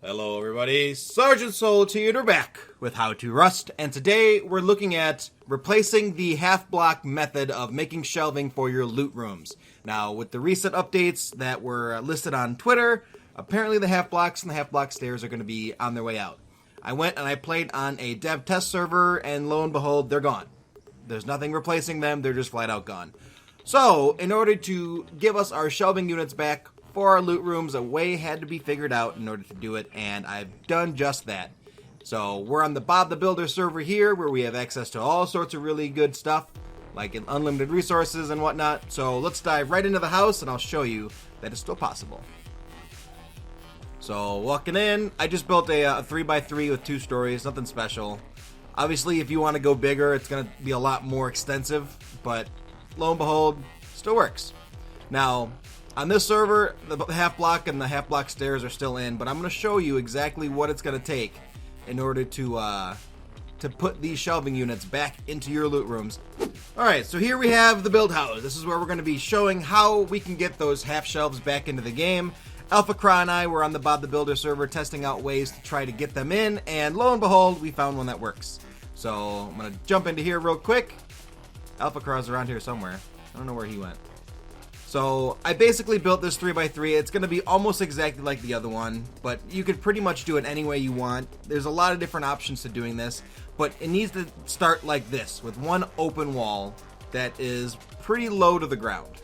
Hello everybody, Sergeant Soul Theater back with How to Rust, and today we're looking at replacing the half-block method of making shelving for your loot rooms. Now, with the recent updates that were listed on Twitter, apparently the half-blocks and the half-block stairs are going to be on their way out. I went and I played on a dev test server, and lo and behold, they're gone. There's nothing replacing them, they're just flat out gone. So, in order to give us our shelving units back for our loot rooms, a way had to be figured out in order to do it, and I've done just that. So we're on the Bob the Builder server here, where we have access to all sorts of really good stuff, like unlimited resources and whatnot. So let's dive right into the house, and I'll show you that it's still possible. So walking in, I just built a 3x3 with 2 stories, nothing special. Obviously, if you want to go bigger, it's going to be a lot more extensive, but lo and behold, still works. Now, on this server, the half block and the half block stairs are still in, but I'm going to show you exactly what it's going to take in order to put these shelving units back into your loot rooms. Alright, so here we have the build house. This is where we're going to be showing how we can get those half shelves back into the game. Alphacra and I were on the Bob the Builder server testing out ways to try to get them in, and lo and behold, we found one that works. So I'm going to jump into here real quick. Alphacra's around here somewhere. I don't know where he went. So I basically built this 3x3. It's going to be almost exactly like the other one, but you could pretty much do it any way you want. There's a lot of different options to doing this, but it needs to start like this, with one open wall that is pretty low to the ground.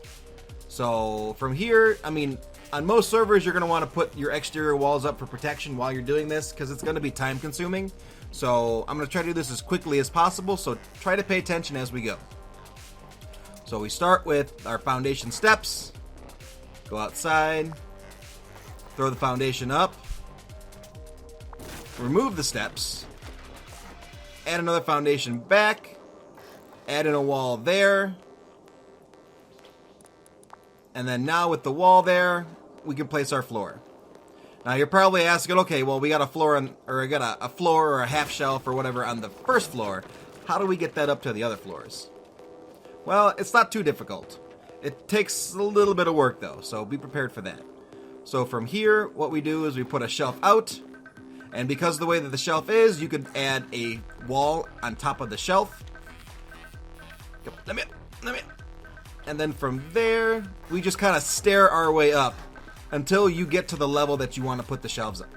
So from here, I mean, on most servers, you're going to want to put your exterior walls up for protection while you're doing this, because it's going to be time consuming. So I'm going to try to do this as quickly as possible, so try to pay attention as we go. So we start with our foundation steps, go outside, throw the foundation up, remove the steps, add another foundation back, add in a wall there, and then now with the wall there, we can place our floor. Now you're probably asking, okay, well we got a floor a floor or a half shelf or whatever on the first floor. How do we get that up to the other floors? Well, it's not too difficult. It takes a little bit of work though, so be prepared for that. So from here, what we do is we put a shelf out, and because of the way that the shelf is, you could add a wall on top of the shelf. Let me in. And then from there, we just kind of stair our way up until you get to the level that you want to put the shelves on.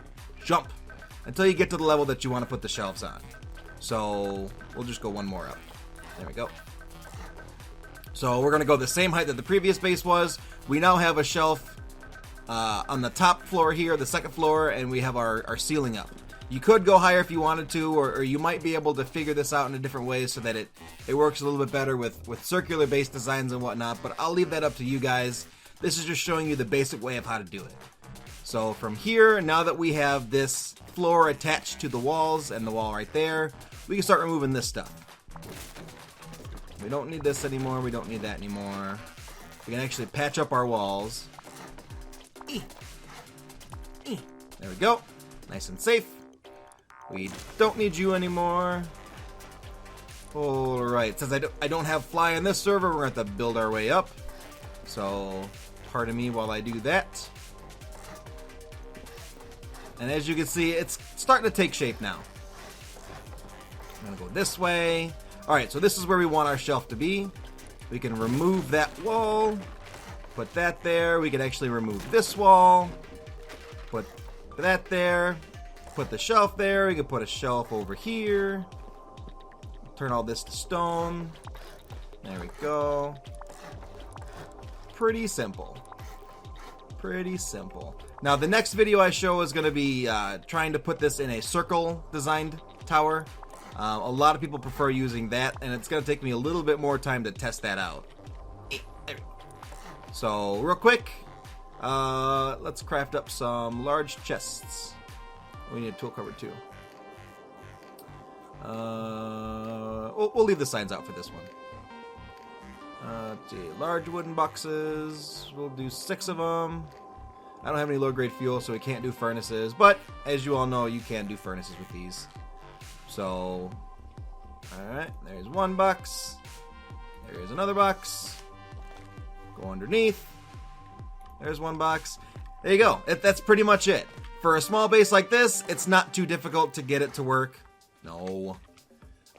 Jump until you get to the level that you want to put the shelves on. So we'll just go one more up. There we go. So we're going to go the same height that the previous base was. We now have a shelf on the top floor here, the second floor, and we have our ceiling up. You could go higher if you wanted to, or you might be able to figure this out in a different way so that it works a little bit better with circular base designs and whatnot, but I'll leave that up to you guys. This is just showing you the basic way of how to do it. So from here, now that we have this floor attached to the walls and the wall right there, we can start removing this stuff. We don't need this anymore. We don't need that anymore. We can actually patch up our walls. There we go. Nice and safe. We don't need you anymore. Alright, since I don't have fly in this server, we're going to have to build our way up. So, pardon me while I do that. And as you can see, it's starting to take shape now. I'm going to go this way. Alright, so this is where we want our shelf to be. We can remove that wall, put that there. We can actually remove this wall, put that there, put the shelf there. We can put a shelf over here. Turn all this to stone. There we go. Pretty simple. Pretty simple. Now, the next video I show is going to be trying to put this in a circle designed tower. A lot of people prefer using that, and it's going to take me a little bit more time to test that out. So, real quick, let's craft up some large chests. We need a tool cover too. We'll leave the signs out for this one. Let's see, large wooden boxes. We'll do 6 of them. I don't have any low-grade fuel, so we can't do furnaces, but as you all know, you can do furnaces with these. So, alright, there's 1 box. There's another box. Go underneath. There's 1 box. There you go. That's pretty much it. For a small base like this, it's not too difficult to get it to work. No.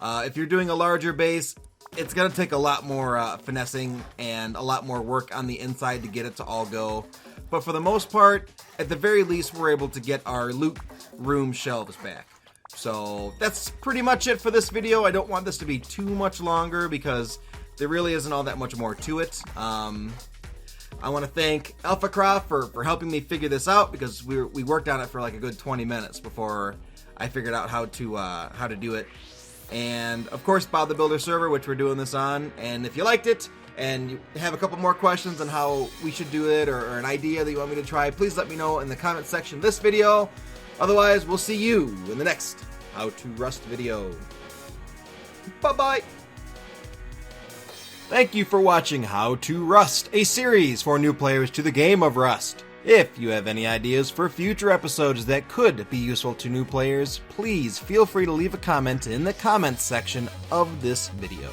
If you're doing a larger base, it's going to take a lot more finessing and a lot more work on the inside to get it to all go. But for the most part, at the very least, we're able to get our loot room shelves back. So that's pretty much it for this video. I don't want this to be too much longer because there really isn't all that much more to it. I want to thank Alphacra for helping me figure this out, because we worked on it for like a good 20 minutes before I figured out how to do it. And of course, Bob the Builder server, which we're doing this on. And if you liked it and you have a couple more questions on how we should do it, or an idea that you want me to try, please let me know in the comment section of this video. Otherwise, we'll see you in the next How to Rust video. Bye-bye! Thank you for watching How to Rust, a series for new players to the game of Rust. If you have any ideas for future episodes that could be useful to new players, please feel free to leave a comment in the comments section of this video.